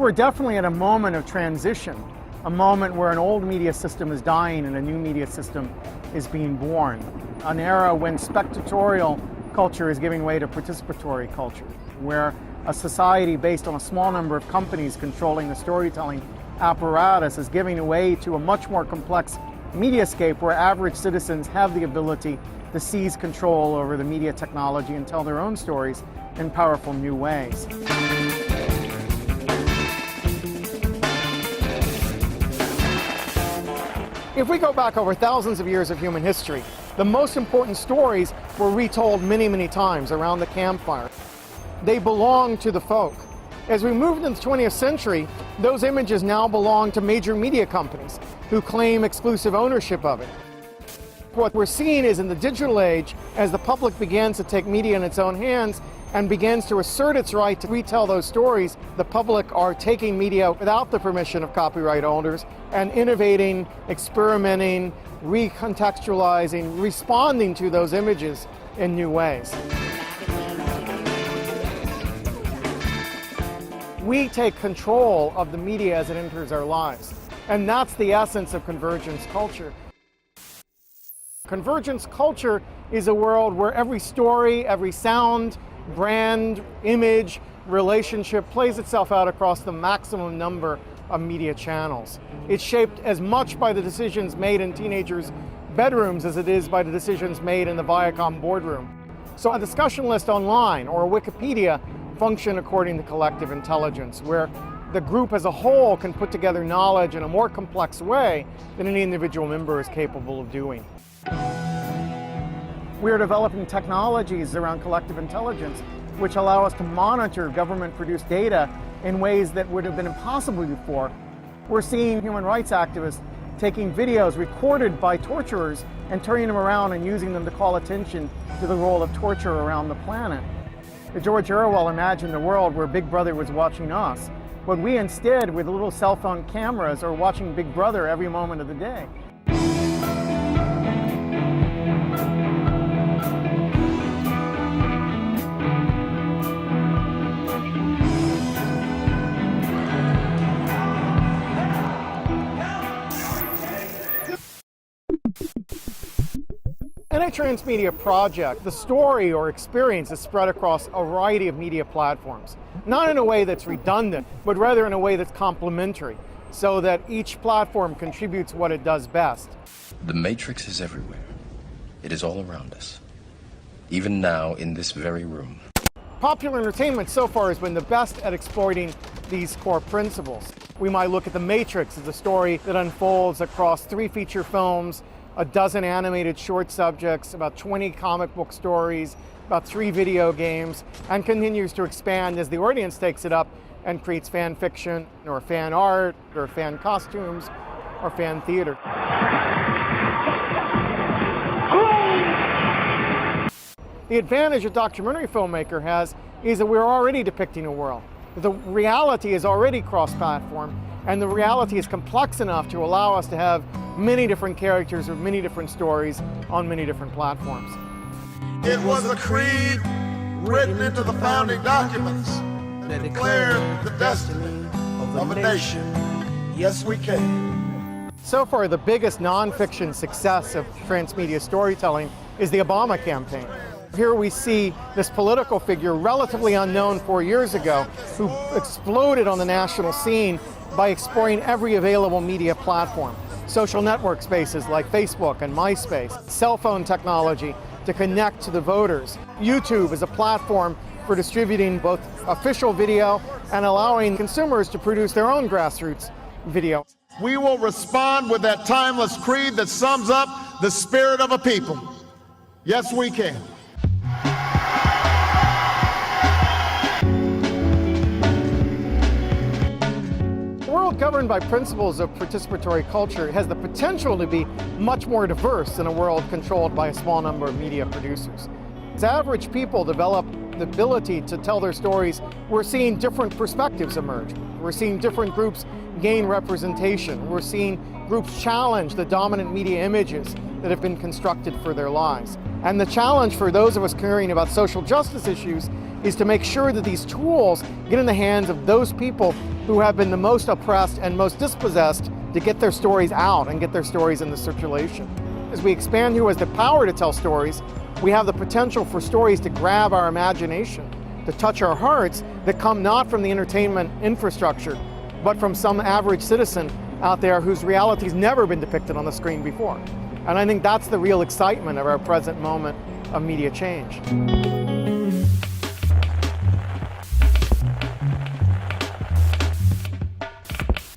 We're definitely at a moment of transition, a moment where an old media system is dying and a new media system is being born. An era when spectatorial culture is giving way to participatory culture, where a society based on a small number of companies controlling the storytelling apparatus is giving way to a much more complex mediascape where average citizens have the ability to seize control over the media technology and tell their own stories in powerful new ways. If we go back over thousands of years of human history, the most important stories were retold many, many times around the campfire. They belong to the folk. As we move into the 20th century, those images now belong to major media companies who claim exclusive ownership of it. What we're seeing is in the digital age, as the public begins to take media in its own hands and begins to assert its right to retell those stories, the public are taking media without the permission of copyright holders and innovating, experimenting, recontextualizing, responding to those images in new ways. We take control of the media as it enters our lives, and that's the essence of convergence culture. Convergence culture is a world where every story, every sound, brand, image, relationship plays itself out across the maximum number of media channels. It's shaped as much by the decisions made in teenagers' bedrooms as it is by the decisions made in the Viacom boardroom. So a discussion list online or a Wikipedia function according to collective intelligence, where the group as a whole can put together knowledge in a more complex way than any individual member is capable of doing. We are developing technologies around collective intelligence which allow us to monitor government-produced data in ways that would have been impossible before. We're seeing human rights activists taking videos recorded by torturers and turning them around and using them to call attention to the role of torture around the planet. George Orwell imagined a world where Big Brother was watching us, but we instead, with little cell phone cameras, are watching Big Brother every moment of the day. In a transmedia project, the story or experience is spread across a variety of media platforms, not in a way that's redundant, but rather in a way that's complementary, so that each platform contributes what it does best. The matrix is everywhere. It is all around us, even now in this very room. Popular entertainment so far has been the best at exploiting these core principles. We might look at The Matrix as a story that unfolds across 3 feature films, a dozen animated short subjects, about 20 comic book stories, about 3 video games, and continues to expand as the audience takes it up and creates fan fiction, or fan art, or fan costumes, or fan theater. The advantage a documentary filmmaker has is that we're already depicting a world. The reality is already cross-platform, and the reality is complex enough to allow us to have many different characters with many different stories on many different platforms. It was a creed written into the founding documents that declared the destiny of a nation. Yes, we can. So far, the biggest non-fiction success of transmedia storytelling is the Obama campaign. Here we see this political figure, relatively unknown 4 years ago, who exploded on the national scene by exploring every available media platform. Social network spaces like Facebook and MySpace, cell phone technology to connect to the voters. YouTube is a platform for distributing both official video and allowing consumers to produce their own grassroots video. We will respond with that timeless creed that sums up the spirit of a people. Yes, we can. A world governed by principles of participatory culture has the potential to be much more diverse than a world controlled by a small number of media producers. As average people develop the ability to tell their stories, we're seeing different perspectives emerge. We're seeing different groups gain representation. We're seeing groups challenge the dominant media images that have been constructed for their lives. And the challenge for those of us caring about social justice issues is to make sure that these tools get in the hands of those people who have been the most oppressed and most dispossessed to get their stories out and get their stories into circulation. As we expand who has the power to tell stories, we have the potential for stories to grab our imagination, to touch our hearts, that come not from the entertainment infrastructure, but from some average citizen out there whose reality's never been depicted on the screen before. And I think that's the real excitement of our present moment of media change.